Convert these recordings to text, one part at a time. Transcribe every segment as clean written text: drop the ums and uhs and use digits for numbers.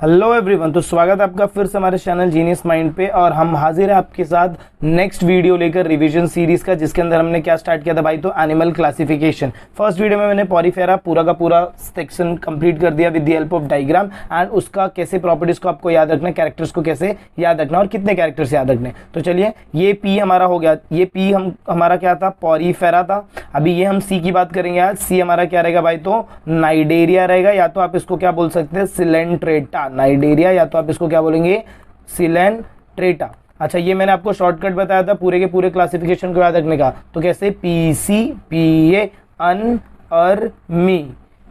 Hello everyone, तो स्वागत है आपका फिर से हमारे चैनल जीनियस माइंड पे। और हम हाजिर हैं आपके साथ नेक्स्ट वीडियो लेकर रिवीजन सीरीज का, जिसके अंदर हमने क्या स्टार्ट किया था भाई, तो एनिमल क्लासिफिकेशन। फर्स्ट वीडियो में मैंने पॉरीफेरा पूरा का पूरा सेक्शन कंप्लीट कर दिया with the help of diagram and उसका कैसे प्रॉपर्टीज को आपको याद रखना, कैरेक्टर्स को कैसे याद रखना और कितने कैरेक्टर्स याद रखने। तो चलिए, ये पी हमारा हो गया। ये पी हमारा क्या था, पॉरीफेरा था। अभी ये हम सी की बात करेंगे आज। सी हमारा क्या रहेगा भाई, तो नाइडेरिया रहेगा, या तो आप इसको क्या बोल सकते हैं, सिलेंट्रेटा नाइडेरिया, या तो आप इसको क्या बोलेंगे, सिलेंट्रेटा। अच्छा, ये मैंने आपको शॉर्टकट बताया था पूरे के पूरे क्लासिफिकेशन को याद रखने का। तो कैसे, पीसी पीए अनअर्मी,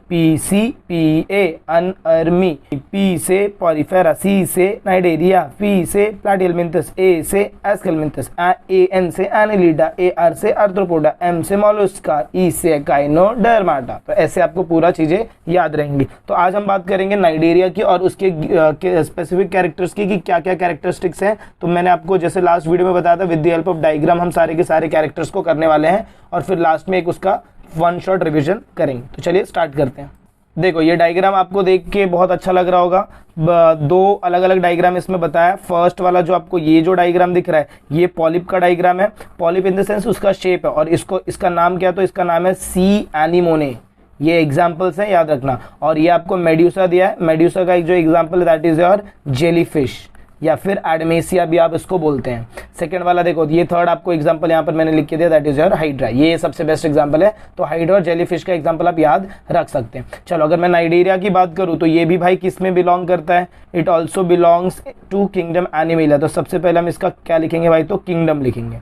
पीसी पीए अनअर्मी, पी से पॉरीफेरा, सी से नाइडेरिया, पी से प्लैटिहेलमिंथस, ए से एस्केलमिंथस, ए एन से एनेलिडा, ए आर से आर्थ्रोपोडा, एम से मोलस्का, ई से काइनोडर्माटा। तो ऐसे आपको पूरा चीजें याद रहेंगी। तो आज हम बात करेंगे नाइडेरिया की और उसके स्पेसिफिक कैरेक्टर्स की कि क्या क्या कैरेक्टरिस्टिक्स हैं। तो मैंने आपको जैसे लास्ट वीडियो में बताया था, with the help of diagram हम सारे के सारे कैरेक्टर्स को करने वाले हैं और फिर लास्ट में एक उसका वन शॉट रिवीजन करेंगे। तो चलिए स्टार्ट करते हैं। देखो, ये डायग्राम आपको देख के बहुत अच्छा लग रहा होगा। दो अलग अलग डायग्राम इसमें बताया। फर्स्ट वाला जो आपको ये जो डायग्राम दिख रहा है, ये पॉलिप का डायग्राम है। पॉलिप इन द सेंस उसका शेप है, और इसका नाम क्या है, तो इसका नाम है सी एनीमोने। ये एग्जाम्पल्स हैं, याद रखना। और ये आपको मेड्यूसा दिया है। मेड्यूसा का एक जो एग्जाम्पल है दैट इज योर जेलीफिश, या फिर एडमेसिया भी आप इसको बोलते हैं। सेकंड वाला देखो, ये थर्ड आपको एग्जांपल यहाँ पर मैंने लिख के दिया, दैट इज योर हाइड्रा। ये सबसे बेस्ट एग्जांपल है। तो हाइड्रा और जेलीफिश का एग्जांपल आप याद रख सकते हैं। चलो, अगर मैं नाइडेरिया की बात करूँ तो ये भी भाई किस में बिलोंग करता है, it also belongs to kingdom Animalia. तो सबसे पहले हम इसका क्या लिखेंगे भाई, तो किंगडम लिखेंगे।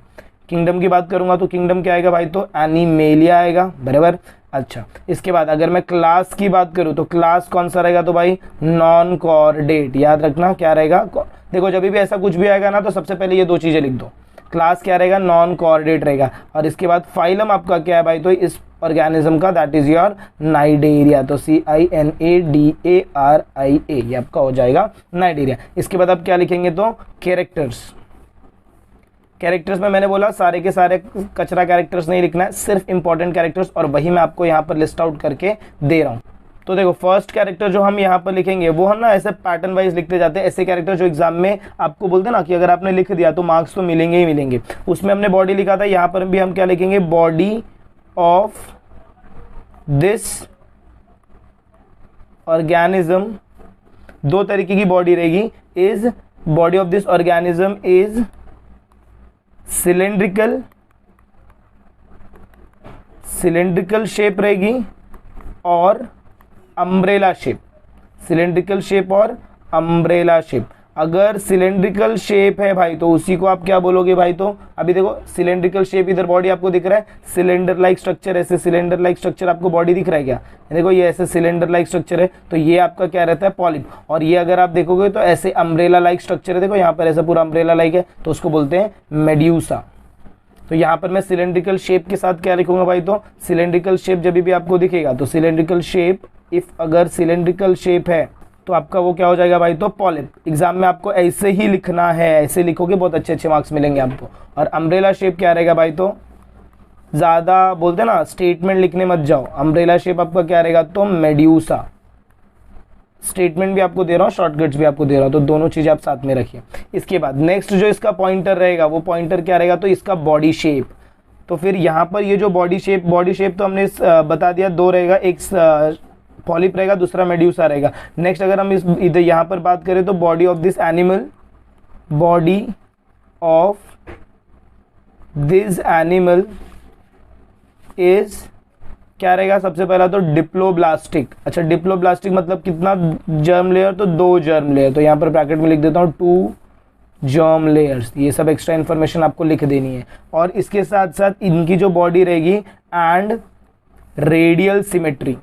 किंगडम की बात करूंगा तो किंगडम क्या आएगा भाई, तो एनिमेलिया आएगा, बराबर। अच्छा, इसके बाद अगर मैं क्लास की बात करूं तो क्लास कौन सा रहेगा, तो भाई नॉन कॉर्डेट। याद रखना क्या रहेगा। देखो, जब भी ऐसा कुछ भी आएगा ना, तो सबसे पहले ये दो चीजें लिख दो। क्लास क्या रहेगा, नॉन कॉर्डेट रहेगा। और इसके बाद फाइलम आपका क्या है भाई, तो इस ऑर्गेनिज्म का दैट इज योर नाइडेरिया। तो CINADARIA, ये आपका हो जाएगा नाइडेरिया। इसके बाद आप क्या लिखेंगे, तो कैरेक्टर्स। कैरेक्टर्स में मैंने बोला सारे के सारे कचरा कैरेक्टर्स नहीं लिखना है, सिर्फ इंपॉर्टेंट कैरेक्टर्स, और वही मैं आपको यहाँ पर लिस्ट आउट करके दे रहा हूँ। तो देखो, फर्स्ट कैरेक्टर जो हम यहाँ पर लिखेंगे वो हम ना ऐसे पैटर्न वाइज लिखते जाते हैं। ऐसे कैरेक्टर जो एग्जाम में आपको बोलते हैं ना कि अगर आपने लिख दिया तो मार्क्स तो मिलेंगे ही मिलेंगे। उसमें हमने बॉडी लिखा था, यहाँ पर भी हम क्या लिखेंगे, बॉडी ऑफ दिस ऑर्गेनिज्म। दो तरीके की बॉडी रहेगी, is body of this organism is cylindrical shape रहेगी और अम्ब्रेला शेप। सिलेंड्रिकल शेप और अम्ब्रेला शेप। अगर सिलेंड्रिकल शेप है भाई तो उसी को आप क्या बोलोगे भाई, तो अभी देखो सिलेंड्रिकल शेप, इधर बॉडी आपको दिख रहा है, सिलेंडर लाइक स्ट्रक्चर, ऐसे सिलेंडर लाइक स्ट्रक्चर आपको बॉडी दिख रहा है क्या, देखो ये ऐसे सिलेंडर लाइक स्ट्रक्चर है, तो ये आपका क्या रहता है, पॉलिप। और ये अगर आप देखोगे तो ऐसे अम्ब्रेला लाइक स्ट्रक्चर है, देखो यहाँ पर ऐसा पूरा अम्ब्रेला लाइक है, तो उसको बोलते हैं मेड्यूसा। तो यहाँ पर मैं सिलेंड्रिकल शेप के साथ क्या लिखूंगा भाई, तो सिलेंड्रिकल शेप जब भी आपको दिखेगा तो सिलेंड्रिकल शेप, इफ अगर सिलेंड्रिकल शेप है तो आपका वो क्या हो जाएगा भाई, तो पॉलिप। एग्जाम में आपको ऐसे ही लिखना है, ऐसे लिखोगे बहुत अच्छे अच्छे मार्क्स मिलेंगे आपको। और अम्ब्रेला शेप क्या रहेगा भाई, तो ज्यादा बोलते हैं ना स्टेटमेंट लिखने मत जाओ। अम्ब्रेला शेप आपका क्या रहेगा, तो मेड्यूसा। स्टेटमेंट भी आपको दे रहा हूँ, शॉर्टकट्स भी आपको दे रहा हूँ, तो दोनों चीजें आप साथ में रखिए। इसके बाद नेक्स्ट जो इसका पॉइंटर रहेगा, वो पॉइंटर क्या रहेगा, तो इसका बॉडी शेप। तो फिर यहाँ पर ये जो बॉडी शेप तो हमने बता दिया, दो रहेगा, एक पॉलिप रहेगा, दूसरा मेड्यूसा रहेगा। नेक्स्ट अगर हम इधर यहाँ पर बात करें तो body of this animal, body of this animal is क्या रहेगा, सबसे पहला तो डिप्लोब्लास्टिक। अच्छा, डिप्लोब्लास्टिक मतलब कितना जर्म लेयर, तो 2 जर्म लेयर। तो यहाँ पर ब्रैकेट में लिख देता हूँ 2 जर्म लेयर्स। ये सब एक्स्ट्रा इन्फॉर्मेशन आपको लिख देनी है। और इसके साथ साथ इनकी जो बॉडी रहेगी एंड रेडियल सिमेट्री,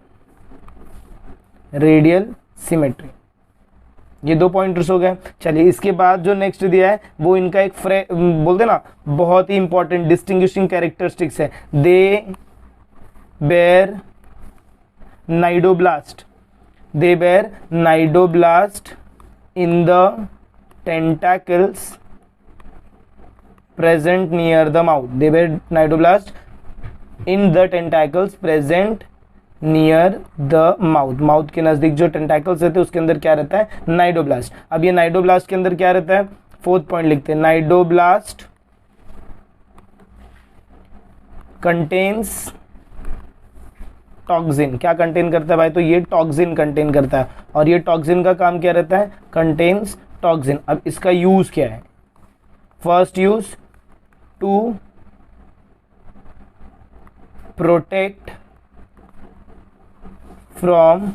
ये 2 पॉइंटर्स हो गए। चलिए, इसके बाद जो नेक्स्ट दिया है वो इनका एक बोलते ना बहुत ही इंपॉर्टेंट डिस्टिंग्विशिंग कैरेक्टरिस्टिक्स है। दे बेर cnidoblast, in the tentacles present near the mouth. They were nidoblast in the tentacles present near the mouth, mouth के नजदीक जो टेंटाकल्स रहते हैं उसके अंदर क्या रहता है, नाइडोब्लास्ट। अब ये नाइडोब्लास्ट के अंदर क्या रहता है, फोर्थ पॉइंट लिखते हैं, नाइडोब्लास्ट कंटेन्स टॉक्सिन। क्या कंटेन करता है भाई, तो ये टॉक्सिन कंटेन करता है, और ये टॉक्सिन का काम क्या रहता है, कंटेन्स टॉक्सिन। अब इसका यूज क्या है, first use to protect from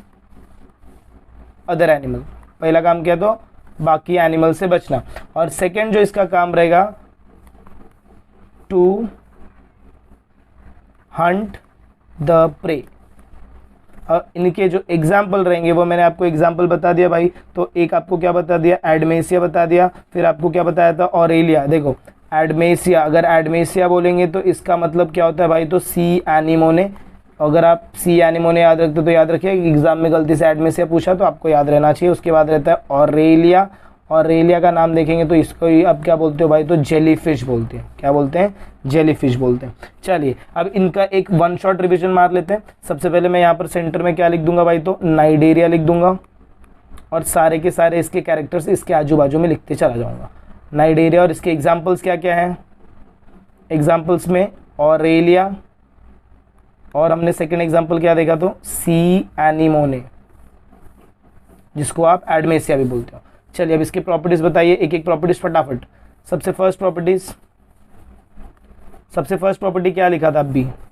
other animal, पहला काम क्या, तो बाकी एनिमल से बचना। और सेकेंड जो इसका काम रहेगा, टू हंट द प्रे। और इनके जो एग्जाम्पल रहेंगे वो मैंने आपको एग्जाम्पल बता दिया भाई। तो एक आपको क्या बता दिया, एडमेसिया बता दिया, फिर आपको क्या बताया था, ऑरेलिया। देखो एडमेसिया, अगर एडमेसिया बोलेंगे तो इसका मतलब क्या होता है भाई, तो सी एनिमोने। अगर आप सी एनिमोने याद रखते तो याद रखिए, एग्जाम में गलती से एडमेसिया पूछा तो आपको याद रहना चाहिए। उसके बाद रहता है ऑरेलिया, ऑरेलिया का नाम देखेंगे तो इसको ही अब क्या बोलते हो भाई, तो जेलीफिश बोलते हैं। क्या बोलते हैं, जेलीफिश बोलते हैं। चलिए अब इनका एक वन शॉट रिवीजन मार लेते हैं। सबसे पहले मैं यहाँ पर सेंटर में क्या लिख दूंगा भाई, तो नाइडेरिया लिख दूंगा, और सारे के सारे इसके कैरेक्टर्स इसके आजू बाजू में लिखते चला जाऊंगा, नाइडेरिया। और इसके एग्जाम्पल्स क्या क्या हैं, एग्जाम्पल्स में ऑरेलिया, और हमने सेकेंड एग्जाम्पल क्या देखा, तो सी एनिमोने, जिसको आप एडमेसिया भी बोलते हो। चलिए अब इसकी प्रॉपर्टीज बताइए, एक एक प्रॉपर्टीज फटाफट। सबसे फर्स्ट प्रॉपर्टी क्या लिखा था,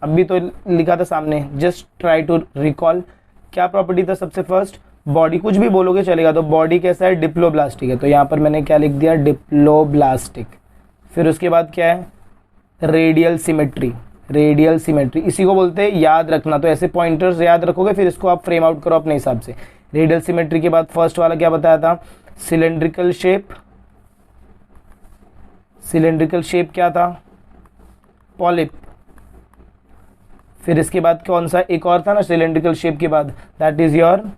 अभी तो लिखा था सामने, जस्ट ट्राई टू रिकॉल। क्या प्रॉपर्टी था सबसे फर्स्ट, बॉडी, कुछ भी बोलोगे चलेगा। तो बॉडी कैसा है, डिप्लोब्लास्टिक है, तो यहाँ पर मैंने क्या लिख दिया, डिप्लोब्लास्टिक। फिर उसके बाद क्या है, रेडियल सिमेट्री, रेडियल सिमेट्री इसी को बोलते हैं, याद रखना। तो ऐसे पॉइंटर्स याद रखोगे, फिर इसको आप फ्रेम आउट करो अपने हिसाब से। रेडियल सिमेट्री के बाद फर्स्ट वाला क्या बताया था, सिलेंड्रिकल शेप। सिलेंड्रिकल शेप क्या था, पॉलिप। फिर इसके बाद कौन सा एक और था ना सिलेंड्रिकल शेप के बाद, that is your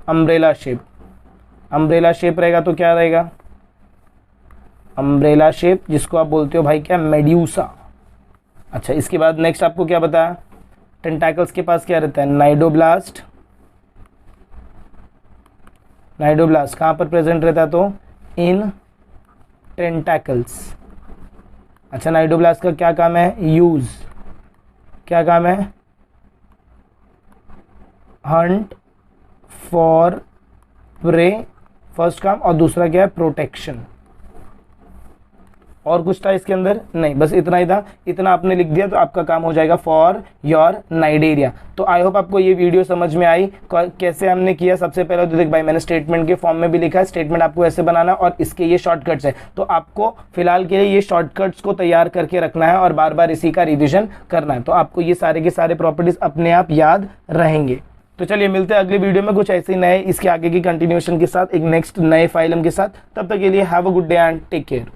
umbrella shape. Umbrella shape रहेगा तो क्या रहेगा, अम्ब्रेला शेप, जिसको आप बोलते हो भाई क्या, मेड्यूसा। अच्छा इसके बाद नेक्स्ट आपको क्या बताया, टेंटाकल्स के पास क्या रहता है, नाइडोब्लास्ट। नाइडोब्लास्ट कहाँ पर प्रेजेंट रहता है, तो इन टेंटाकल्स। अच्छा नाइडोब्लास्ट का क्या काम है, यूज, क्या काम है, हंट फॉर प्रे, फर्स्ट काम, और दूसरा क्या है, प्रोटेक्शन। और कुछ था इसके अंदर, नहीं, बस इतना ही था। इतना आपने लिख दिया तो आपका काम हो जाएगा फॉर योर नाइडेरिया। तो आई होप आपको ये वीडियो समझ में आई, कैसे हमने किया। सबसे पहले तो देख भाई मैंने स्टेटमेंट के फॉर्म में भी लिखा है, स्टेटमेंट आपको ऐसे बनाना, और इसके ये शॉर्टकट्स है। तो आपको फिलहाल के लिए ये शॉर्टकट्स को तैयार करके रखना है और बार बार इसी का रिविजन करना है। तो आपको ये सारे के सारे प्रॉपर्टीज अपने आप याद रहेंगे। तो चलिए मिलते हैं अगले वीडियो में कुछ ऐसे नए इसके आगे की कंटिन्यूएशन के साथ, एक नेक्स्ट नए फाइलम के साथ। तब तक के लिए have a good day and take care.